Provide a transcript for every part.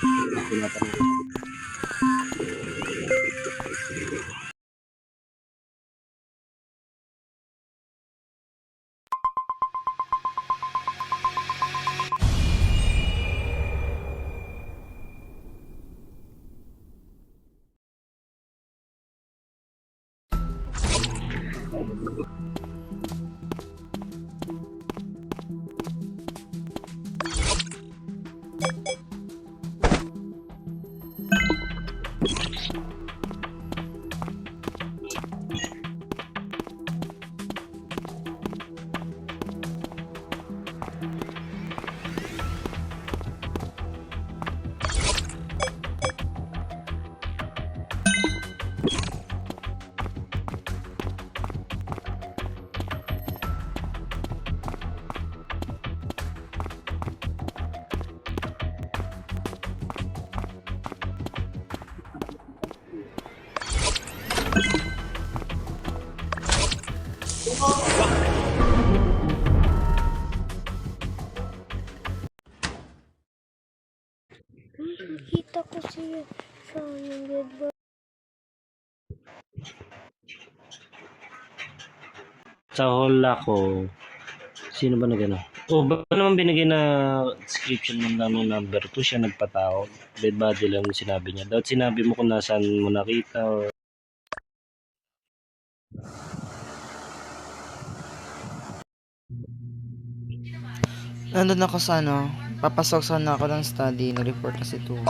Tinatanong. Kita ko siya sa deadboard. Sa hall ako, sino ba nagano? Oh, ba naman binigay na description ng number ko, siya nagpatao. Dead body lang yung sinabi niya. Dapat sinabi mo kung nasaan mo nakita or Nandun ako sa papasok sana ako ng study, nag-report kasi 2.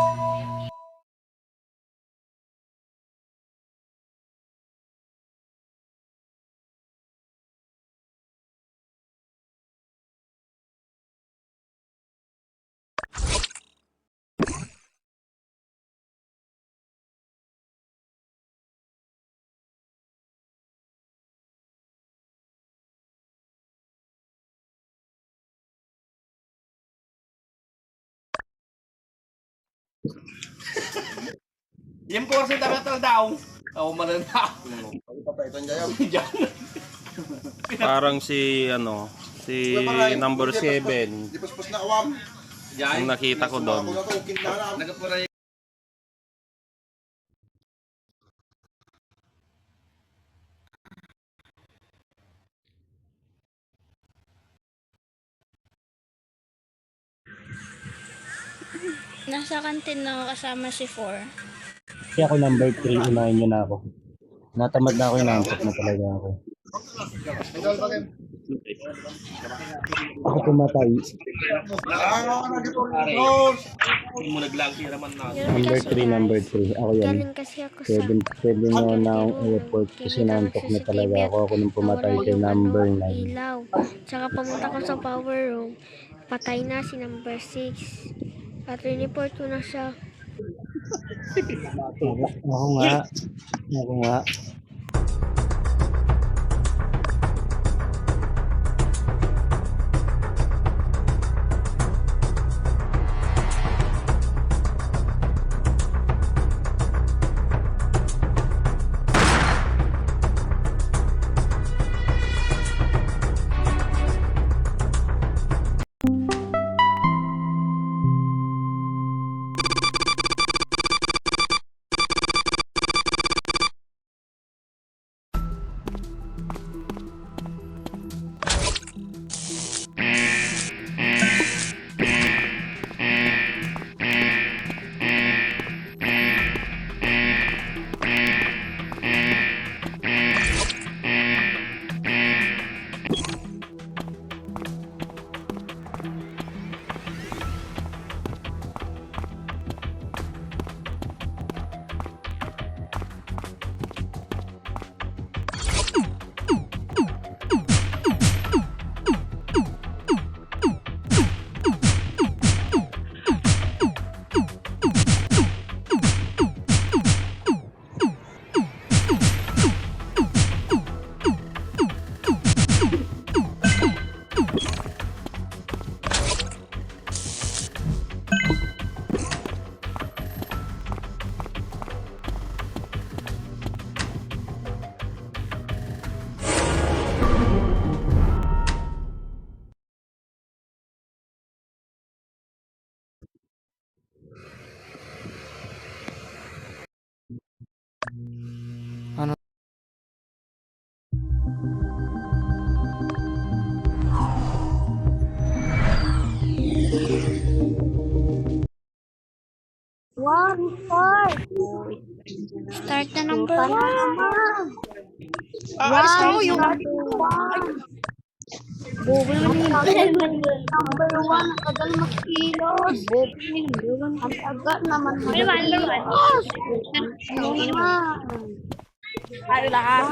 Yung portion dapat daw. Ako manana. Parang si number 7 Di paspos na awam. yung nakita ko doon. Nagapura Nasa kantin na kasama si 4. kaya ako number 3, unahin niyo na ako. Natamad na ako, inaantok na talaga ako. Ako pumatay. mo naglang hiraman na. Number 3. Ako yan. Galing kasi ako sa Pwede mo na akong i-report kasi naantok na talaga ako. Ako nung pumatay kay number 9. ilaw. Tsaka pumunta ko sa power room. Patay na si number 6. At report ko na siya. Ako nga. Start na number 1. Aalis mo yung... Number 1, tagal magkilos. Ang tagal naman magkilos. Ano naman? Ay, lahat.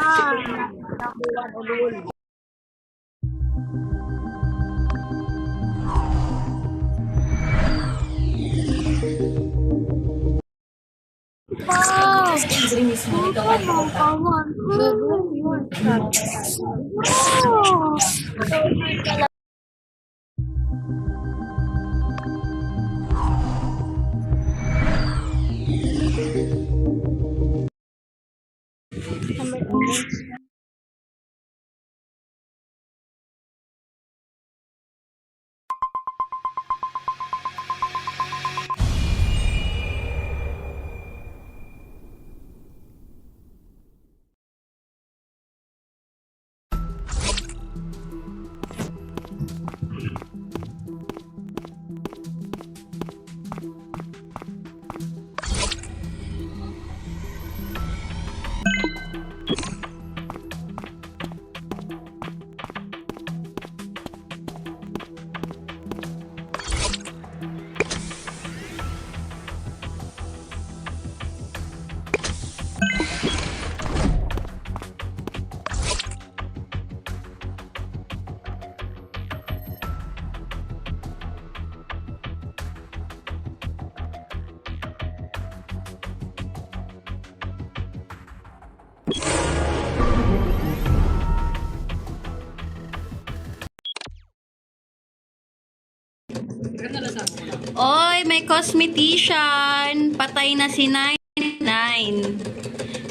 Oy, may cosmetician. Patay na si 99.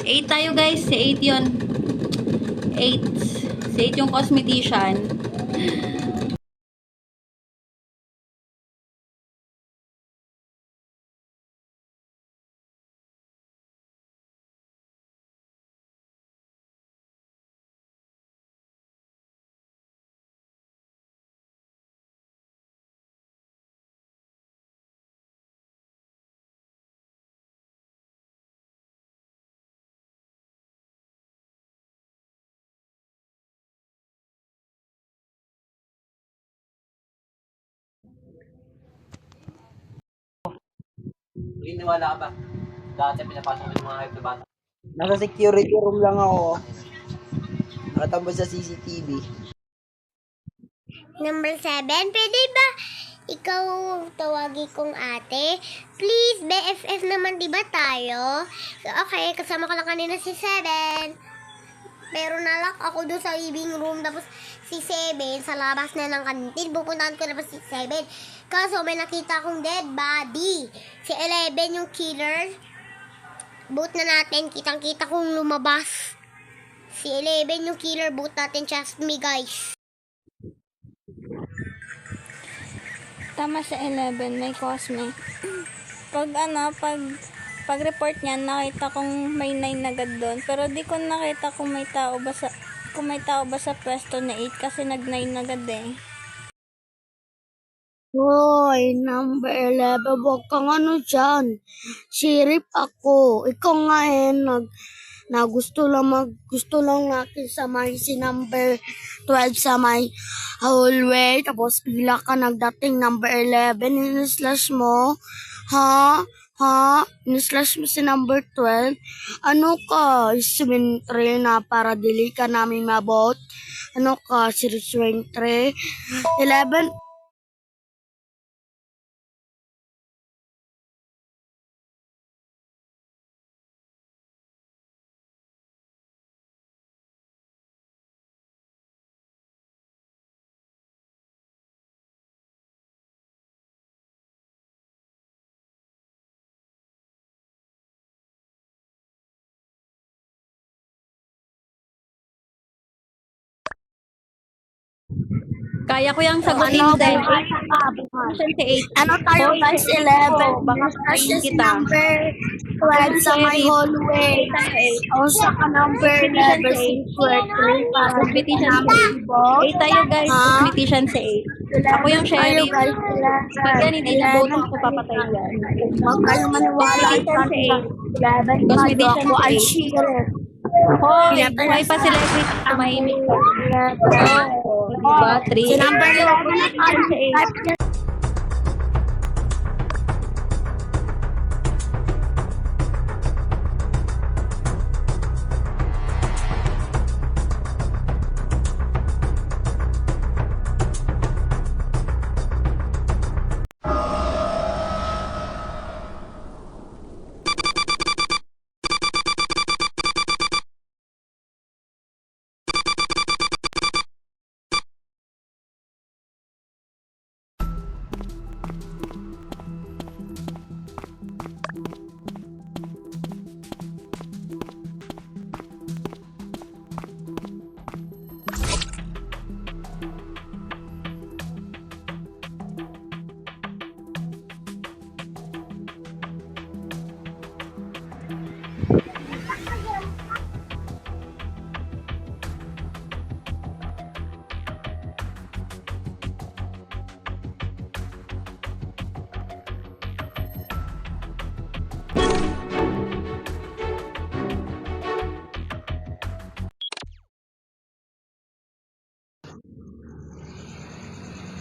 8 tayo guys. Si 8 yun. 8. Si 8 yung cosmetician. Naniniwala ka ba? Dati pinapasok ng mga hype na bata. Nasa security room lang ako. Nakatambal sa CCTV. Number 7, pwede ba ikaw tawagi kong ate? Please, BFF naman, di ba tayo? Okay, kasama ko lang kanina si 7. Pero nalak ako doon sa living room. Tapos si 7, sa labas na ng kantin. Pupuntahan ko na pa si 7. Kaso may nakita akong dead body. Si 11 yung killer. Boot na natin. Kitang-kita kong lumabas. Si 11 yung killer. Boot natin. Trust me, guys. Tama sa 11, may cosme. Pag report niyan, nakita kong may 9 agad doon. Pero di ko nakita kung may tao ba sa pwesto na 8 kasi nag-9 agad eh. Hoy, number 11, wag kang ano dyan. Sirip ako. Ikaw nga gusto lang natin samahin si number 12 sa may hallway. Tapos pila ka nagdating number 11. In-slash mo. Ha? In-slash mo si number 12. Ano ka? Symmetry na para dili ka namin mabot. Ano ka? Symmetry. 11. Kaya ko yung sagutin Ano, din. bukas ka, bukas. Competition si 8. Ano tayo Hoy, guys, si 11. baka Kasi sabihin si kita. number 12 sa may hallway. O sa number 11, si square 3. Para Competition number si 8 tayo guys. Ha? Competition si 8. Ako yung Tayo sheriff. guys, Pag yan hindi na boto ako papatay yan. Huwag kayo maniwala. Competition si 11 tayo. Competition Ako si ay 8. sheriff. Hoy, buhay pa si Levitt. Tumahimik ka. Diba? 3. Si number 11.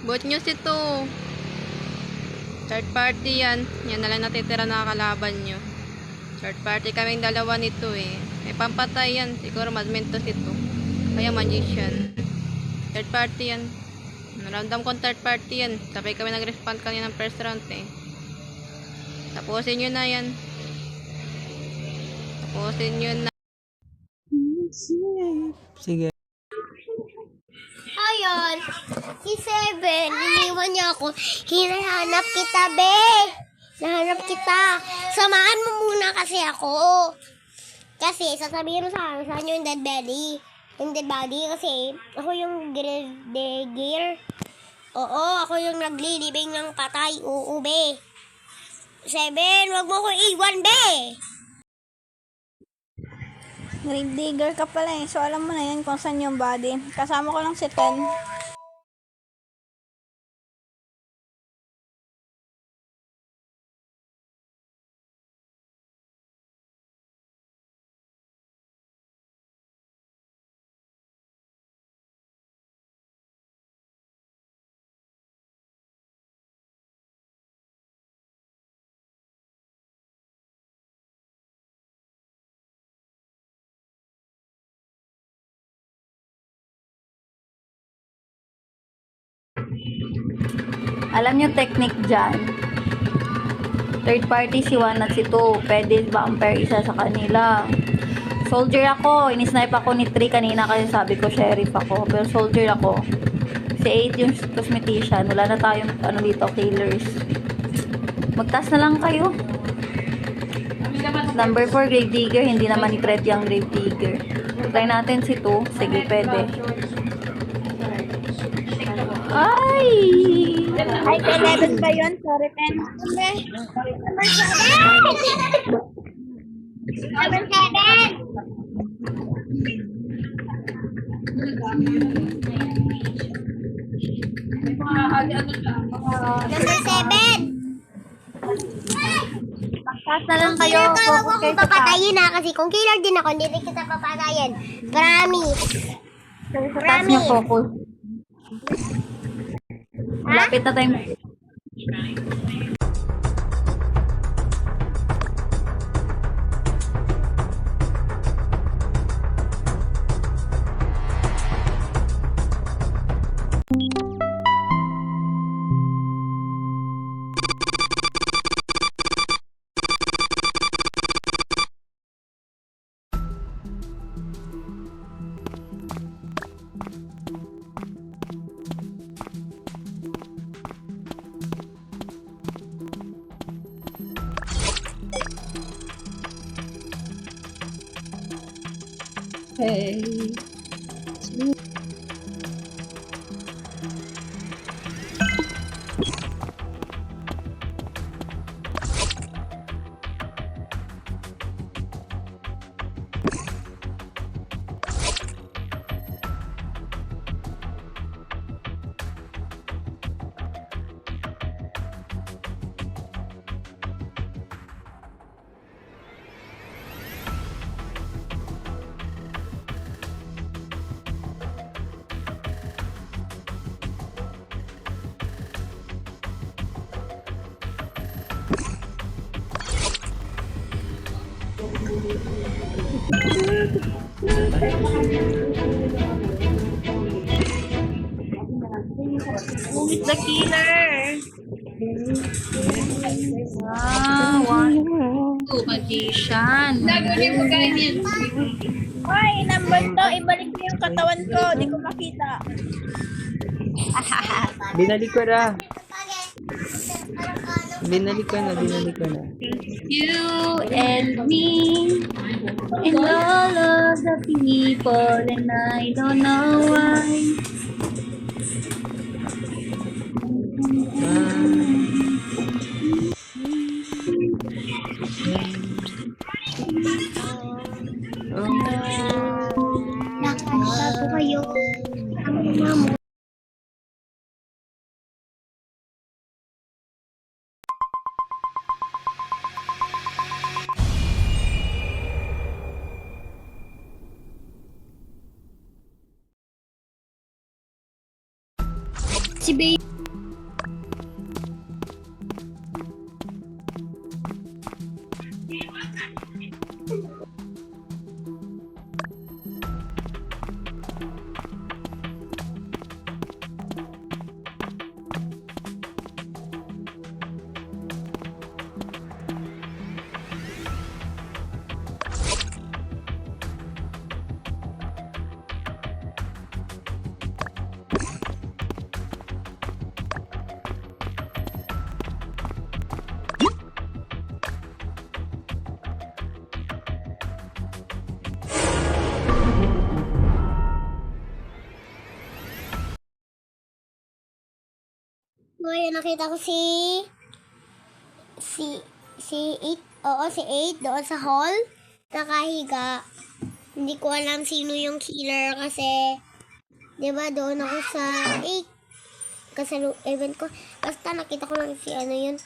Bot news ito. Third party yan. Yan na lang natitira na kalaban nyo. Third party kaming dalawa nito eh. May pampatay yan. Siguro madmentos ito. Kaya magician. Third party yan. Naramdam kong third party yan. Sabay kami nag-respond kanina ng first round eh. Tapusin nyo na yan. Tapusin nyo na. Sige. Ayun, si Seven, iniwan niya ako. Hinahanap kita, be. Nahanap kita. Samahan mo muna kasi ako. Kasi, sasabihin mo sa akin, saan yung dead body? Yung dead body kasi, ako yung gear. Oo, ako yung naglilibing ng patay. Oo, be. Seven, wag mo ko iwan, be. Grave digger ka pala eh. So, alam mo na yan kung saan yung body. Kasama ko lang si Ten. Alam nyo technique dyan. Third party si 1 at si 2. Pwede vampire isa sa kanila. Soldier ako. Inisnipe ako ni 3 kanina kasi sabi ko sheriff ako. Pero soldier ako. Si 8 yung cosmetician. Wala na tayong dito, killers. Magtas na lang kayo. Number 4, grave digger. Hindi naman i-threat yung grave digger. Try natin si 2. Sige, pwede. Ay! Ay, 11 ba yun? Sorry, Ten. Number 7! Number 7! Number 7! Magtas na lang kayo. Kailan ka Focus ako kayo sa papatayin ha? Kasi kung killer din ako, hindi rin kita papatayin. Promise. taas niyo focus. Malapit na tayong Who is the killer? Ah, one, two, magician. Hoy, number to, ibalik mo yung katawan ko. Di ko makita. Binalik ko na. Binalik ko na. You and me and all of the people, and I don't know why. Nakakita ko kayo. Ang mamo. Si Baby. Ngayon nakita ko si 8, oo si 8 doon sa hall, nakahiga. Hindi ko alam sino yung killer kasi 'di ba doon ako sa 8 kasi event ko. Basta nakita ko lang si ano yun.